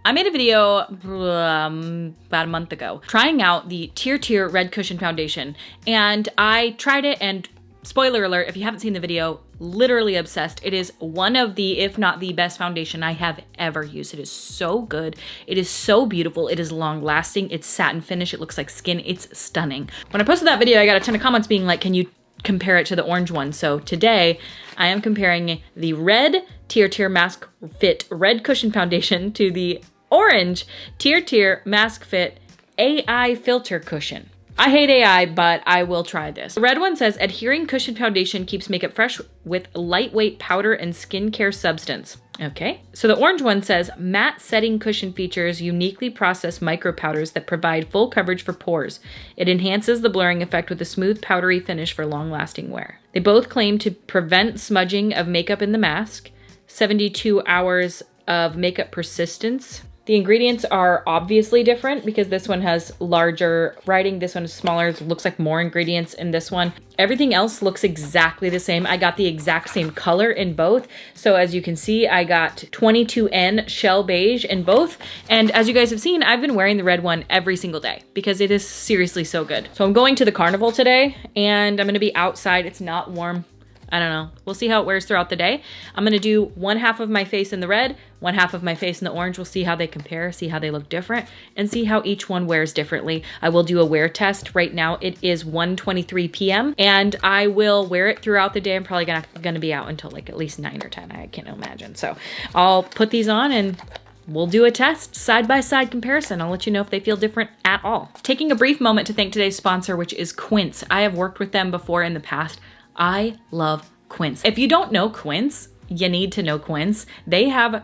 I made a video about a month ago trying out the Tirtir Red Cushion Foundation, and I tried it, and spoiler alert, if you haven't seen the video, literally obsessed. It is one of the, if not the best foundation I have ever used. It is so good. It is so beautiful. It is long lasting. It's satin finish. It looks like skin. It's stunning. When I posted that video, I got a ton of comments being like, can you compare it to the orange one? So today I am comparing the red Tirtir Mask Fit Red Cushion Foundation to the orange Tirtir Mask Fit AI Filter Cushion. I hate AI, but I will try this. The red one says, adhering cushion foundation keeps makeup fresh with lightweight powder and skincare substance. Okay. So the orange one says, matte setting cushion features uniquely processed micro powders that provide full coverage for pores. It enhances the blurring effect with a smooth, powdery finish for long-lasting wear. They both claim to prevent smudging of makeup in the mask, 72 hours of makeup persistence. The ingredients are obviously different because this one has larger writing, this one is smaller, it looks like more ingredients in this one. Everything else looks exactly the same. I got the exact same color in both. So as you can see, I got 22N Shell Beige in both. And as you guys have seen, I've been wearing the red one every single day because it is seriously so good. So I'm going to the carnival today and I'm gonna be outside. It's not warm. I don't know. We'll see how it wears throughout the day. I'm gonna do one half of my face in the red, one half of my face in the orange. We'll see how they compare, see how they look different, and see how each one wears differently. I will do a wear test. Right now it is 1:23 p.m. and I will wear it throughout the day. I'm probably gonna be out until like at least 9 or 10. I can't imagine. So I'll put these on and we'll do a test, side-by-side comparison. I'll let you know if they feel different at all. Taking a brief moment to thank today's sponsor, which is Quince. I have worked with them before in the past. I love Quince. If you don't know Quince, you need to know Quince. They have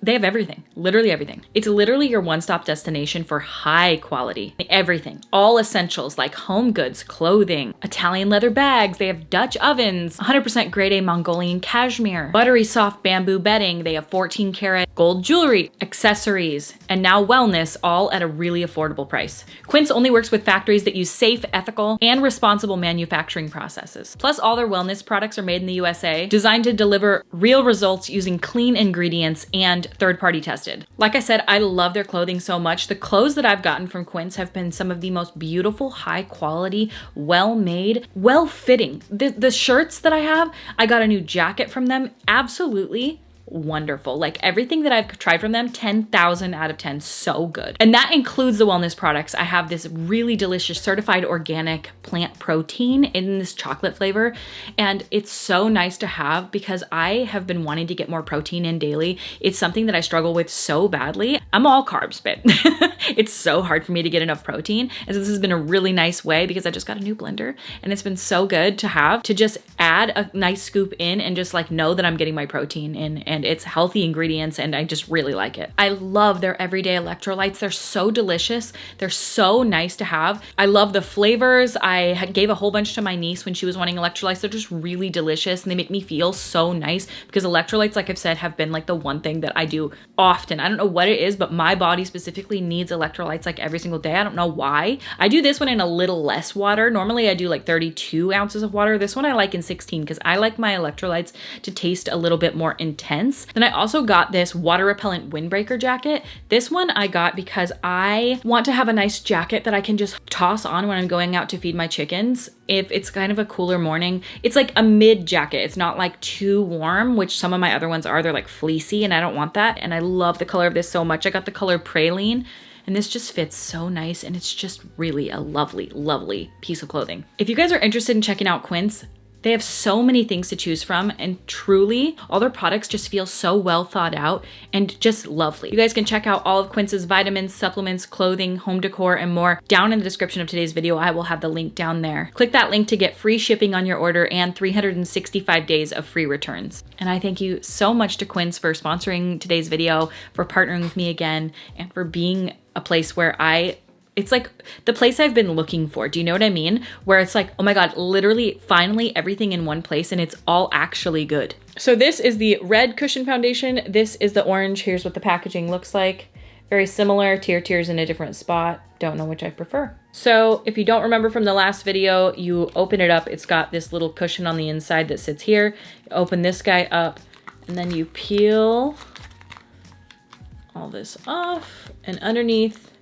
everything, literally everything. It's literally your one-stop destination for high quality, everything, all essentials like home goods, clothing, Italian leather bags. They have Dutch ovens, 100% grade A Mongolian cashmere, buttery soft bamboo bedding. They have 14 karat gold jewelry, accessories, and now wellness, all at a really affordable price. Quince only works with factories that use safe, ethical, and responsible manufacturing processes. Plus, all their wellness products are made in the USA, designed to deliver real results using clean ingredients and third-party tested. Like I said, I love their clothing so much. The clothes that I've gotten from Quince have been some of the most beautiful, high quality, well-made, well-fitting. The shirts that I have, I got a new jacket from them. Absolutely wonderful. Like everything that I've tried from them, 10,000 out of 10, so good. And that includes the wellness products. I have this really delicious certified organic plant protein in this chocolate flavor. And it's so nice to have because I have been wanting to get more protein in daily. It's something that I struggle with so badly. I'm all carbs, but it's so hard for me to get enough protein. And so this has been a really nice way because I just got a new blender and it's been so good to have to just add a nice scoop in and just like know that I'm getting my protein in, and it's healthy ingredients, and I just really like it. I love their everyday electrolytes. They're so delicious. They're so nice to have. I love the flavors. I gave a whole bunch to my niece when she was wanting electrolytes. They're just really delicious and they make me feel so nice because electrolytes, like I've said, have been like the one thing that I do often. I don't know what it is, but my body specifically needs electrolytes like every single day. I don't know why. I do this one in a little less water. Normally I do like 32 ounces of water. This one I like in 16 because I like my electrolytes to taste a little bit more intense. Then I also got this water repellent windbreaker jacket. This one I got because I want to have a nice jacket that I can just toss on when I'm going out to feed my chickens. If it's kind of a cooler morning, it's like a mid jacket. It's not like too warm, which some of my other ones are. They're like fleecy and I don't want that. And I love the color of this so much. I got the color Praline. And this just fits so nice and it's just really a lovely, lovely piece of clothing. If you guys are interested in checking out Quince, they have so many things to choose from, and truly all their products just feel so well thought out and just lovely. You guys can check out all of Quince's vitamins, supplements, clothing, home decor, and more down in the description of today's video. I will have the link down there. Click that link to get free shipping on your order and 365 days of free returns. And I thank you so much to Quince for sponsoring today's video, for partnering with me again, and for being a place where it's like the place I've been looking for. Do you know what I mean? Where it's like, oh my God, literally finally everything in one place and it's all actually good. So this is the red cushion foundation. This is the orange. Here's what the packaging looks like. Very similar. Tirtir's in a different spot. Don't know which I prefer. So if you don't remember from the last video, you open it up. It's got this little cushion on the inside that sits here. You open this guy up and then you peel all this off, and underneath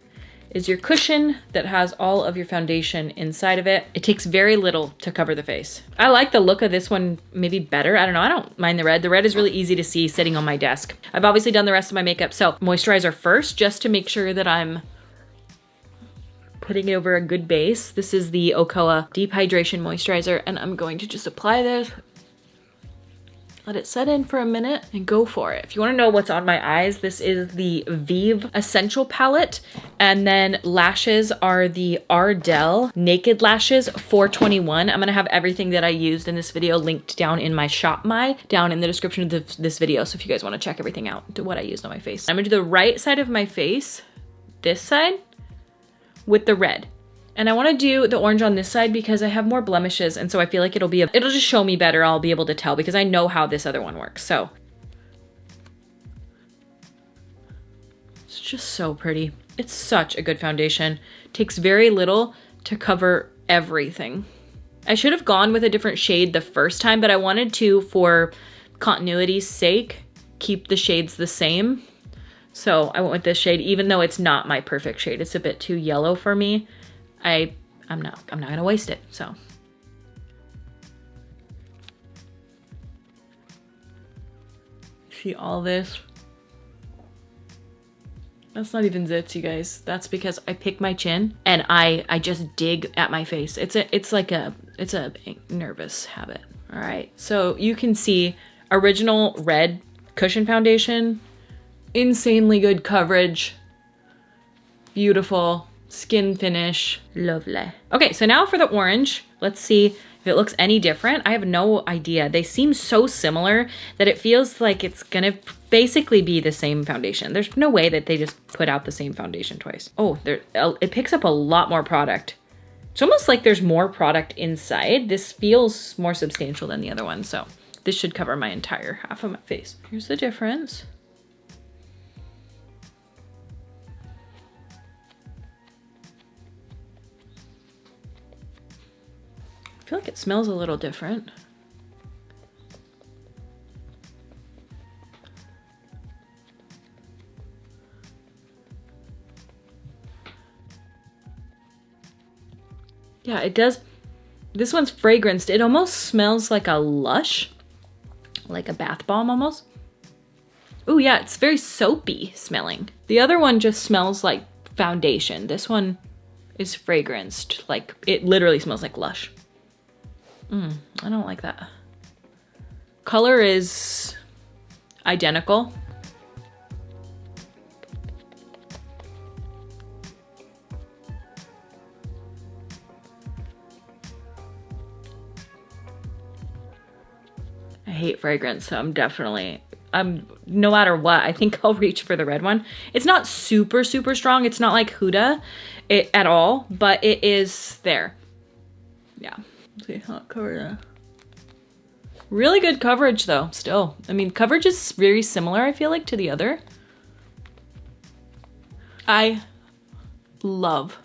is your cushion that has all of your foundation inside of it. It takes very little to cover the face. I like the look of this one maybe better. I don't know, I don't mind the red. The red is really easy to see sitting on my desk. I've obviously done the rest of my makeup, so moisturizer first, just to make sure that I'm putting it over a good base. This is the xoxo Deep Hydration Moisturizer, and I'm going to just apply this. Let it set in for a minute and go for it. If you wanna know what's on my eyes, this is the Vive Essential Palette. And then lashes are the Ardell Naked Lashes 421. I'm gonna have everything that I used in this video linked down in my Shop My, down in the description of this video. So if you guys wanna check everything out, to what I used on my face. I'm gonna do the right side of my face, this side, with the red. And I want to do the orange on this side because I have more blemishes, and so I feel like it'll just show me better. I'll be able to tell because I know how this other one works. So it's just so pretty. It's such a good foundation. Takes very little to cover everything. I should have gone with a different shade the first time, but I wanted to, for continuity's sake, keep the shades the same. So I went with this shade, even though it's not my perfect shade. It's a bit too yellow for me. I'm not gonna waste it, so. See all this? That's not even zits, you guys. That's because I pick my chin and I just dig at my face. It's a nervous habit. All right, so you can see original red cushion foundation, insanely good coverage, beautiful skin finish, lovely. Okay, so now for the orange. Let's see if it looks any different. I have no idea. They seem so similar that it feels like it's gonna basically be the same foundation. There's no way that they just put out the same foundation twice. Oh, it picks up a lot more product. It's almost like there's more product inside. This feels more substantial than the other one, so this should cover my entire half of my face. Here's the difference. I feel like it smells a little different. Yeah, it does. This one's fragranced. It almost smells like a Lush, like a bath bomb almost. Oh yeah, it's very soapy smelling. The other one just smells like foundation. This one is fragranced, like it literally smells like Lush. I don't like that. Color is identical. I hate fragrance, so no matter what, I think I'll reach for the red one. It's not super, super strong. It's not like Huda at all, but it is there. Yeah. See how it covered. Really good coverage though, still. I mean, coverage is very similar, I feel like, to the other. I love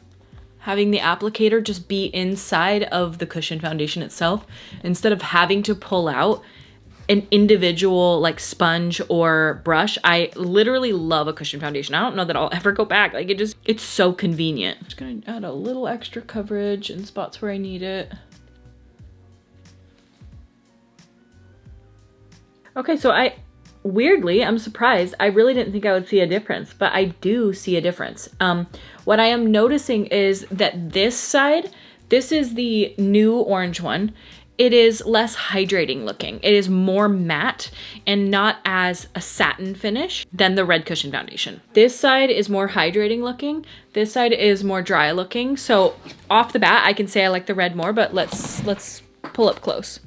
having the applicator just be inside of the cushion foundation itself instead of having to pull out an individual like sponge or brush. I literally love a cushion foundation. I don't know that I'll ever go back. Like it's so convenient. I'm just gonna add a little extra coverage in spots where I need it. Okay, so weirdly, I'm surprised. I really didn't think I would see a difference, but I do see a difference. What I am noticing is that this side, this is the new orange one. It is less hydrating looking. It is more matte and not as a satin finish than the red cushion foundation. This side is more hydrating looking. This side is more dry looking. So off the bat, I can say I like the red more, but let's pull up close.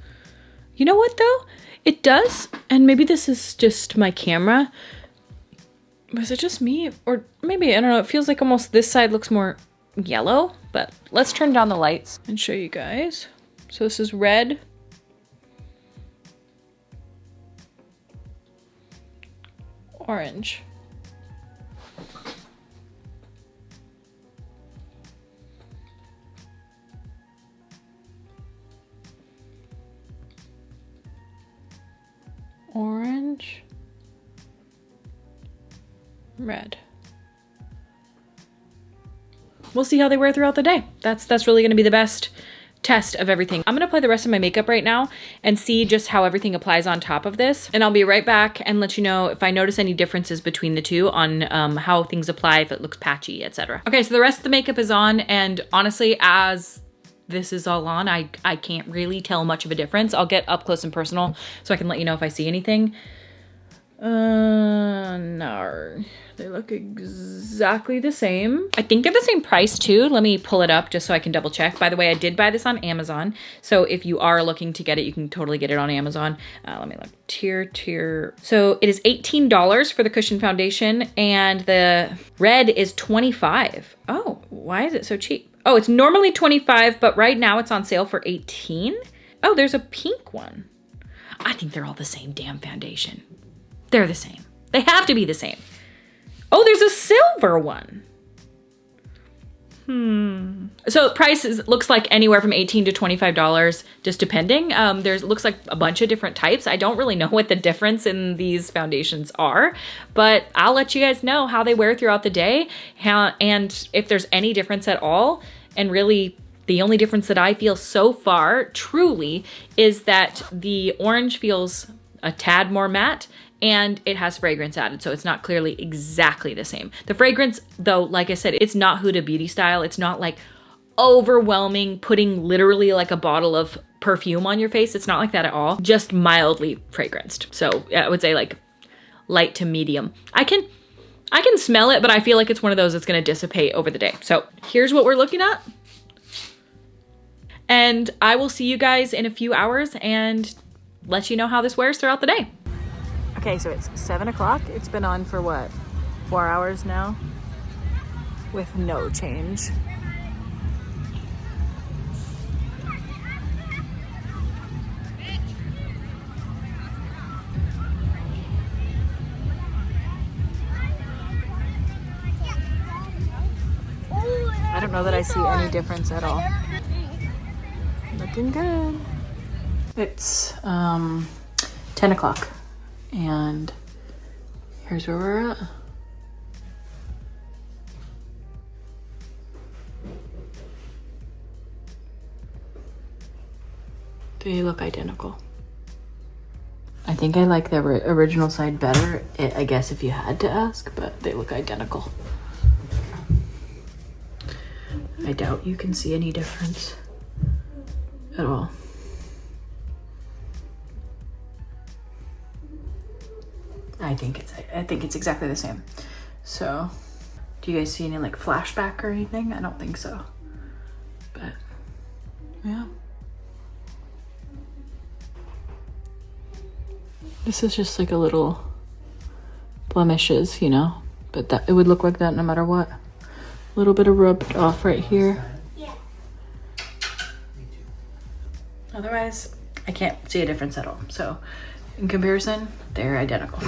You know what though? It does, and maybe this is just my camera. Was it just me? Or maybe, I don't know, it feels like almost this side looks more yellow, but let's turn down the lights and show you guys. So this is red. Orange. Orange. red. We'll see how they wear throughout the day. That's really gonna be the best test of everything. I'm gonna apply the rest of my makeup right now and see just how everything applies on top of this. And I'll be right back and let you know if I notice any differences between the two on how things apply, if it looks patchy, etc. Okay, so the rest of the makeup is on, and honestly, as this is all on, I can't really tell much of a difference. I'll get up close and personal so I can let you know if I see anything. No, they look exactly the same. I think they're the same price too. Let me pull it up just so I can double check. By the way, I did buy this on Amazon. So if you are looking to get it, you can totally get it on Amazon. Let me look. Tirtir. So it is $18 for the cushion foundation, and the red is $25. Oh, why is it so cheap? Oh, it's normally $25, but right now it's on sale for $18. Oh, there's a pink one. I think they're all the same damn foundation. They're the same. They have to be the same. Oh, there's a silver one. So prices looks like anywhere from $18 to $25, just depending. Looks like a bunch of different types. I don't really know what the difference in these foundations are, but I'll let you guys know how they wear throughout the day, and if there's any difference at all. And really, the only difference that I feel so far, truly, is that the orange feels a tad more matte, and it has fragrance added, so it's not clearly exactly the same. The fragrance, though, like I said, it's not Huda Beauty style. It's not like overwhelming, putting literally like a bottle of perfume on your face. It's not like that at all. Just mildly fragranced. So I would say like light to medium. I can smell it, but I feel like it's one of those that's gonna dissipate over the day. So here's what we're looking at. And I will see you guys in a few hours and let you know how this wears throughout the day. Okay, so it's 7 o'clock. It's been on for what, 4 hours now? With no change. I don't know that I see any difference at all. Looking good. It's 10 o'clock. And here's where we're at. They look identical. I think I like the original side better, I guess if you had to ask, but they look identical. I doubt you can see any difference at all. I think it's exactly the same. So, do you guys see any like flashback or anything? I don't think so. But yeah. This is just like a little blemishes, you know, but that it would look like that no matter what. A little bit of rubbed off right here. Yeah. Otherwise, I can't see a difference at all. So, in comparison, they're identical.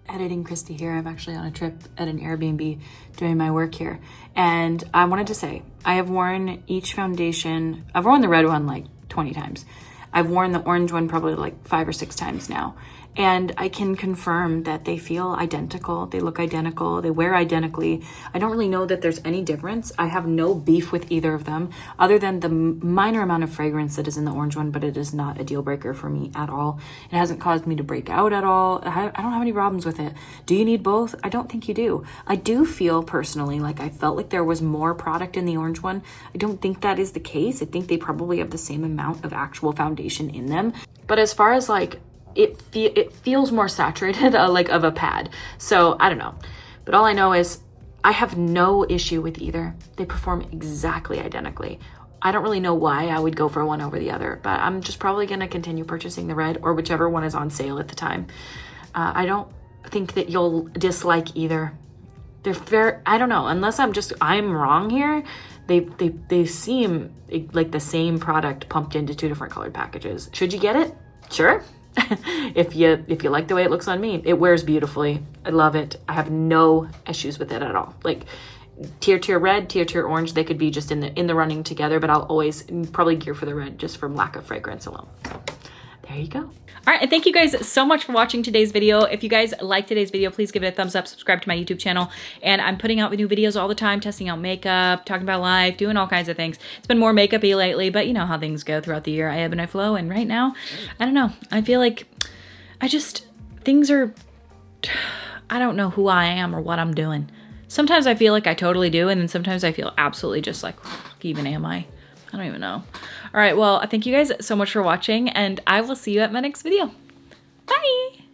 Editing Kristi here. I'm actually on a trip at an Airbnb doing my work here. And I wanted to say, I have worn each foundation. I've worn the red one like 20 times. I've worn the orange one probably like 5 or 6 times now. And I can confirm that they feel identical. They look identical. They wear identically. I don't really know that there's any difference. I have no beef with either of them other than the minor amount of fragrance that is in the orange one, but it is not a deal breaker for me at all. It hasn't caused me to break out at all. I don't have any problems with it. Do you need both? I don't think you do. I do feel personally like I felt like there was more product in the orange one. I don't think that is the case. I think they probably have the same amount of actual foundation in them. But as far as like, it feels more saturated, like of a pad. So I don't know. But all I know is I have no issue with either. They perform exactly identically. I don't really know why I would go for one over the other, but I'm just probably gonna continue purchasing the red or whichever one is on sale at the time. I don't think that you'll dislike either. They're fair, I don't know, unless I'm wrong here. They seem like the same product pumped into 2 different colored packages. Should you get it? Sure. if you like the way it looks on me. It wears beautifully. I love it. I have no issues with it at all. Like Tirtir red, Tirtir orange, they could be just in the running together, but I'll always probably gear for the red just from lack of fragrance alone. So there you go. All right, and thank you guys so much for watching today's video. If you guys like today's video, please give it a thumbs up, subscribe to my YouTube channel, and I'm putting out new videos all the time, testing out makeup, talking about life, doing all kinds of things. It's been more makeup-y lately, but you know how things go throughout the year. I ebb and I flow, and right now, I don't know. I feel like things are, I don't know who I am or what I'm doing. Sometimes I feel like I totally do, and then sometimes I feel absolutely just like, even am I? I don't even know. All right, well, thank you guys so much for watching, and I will see you at my next video. Bye!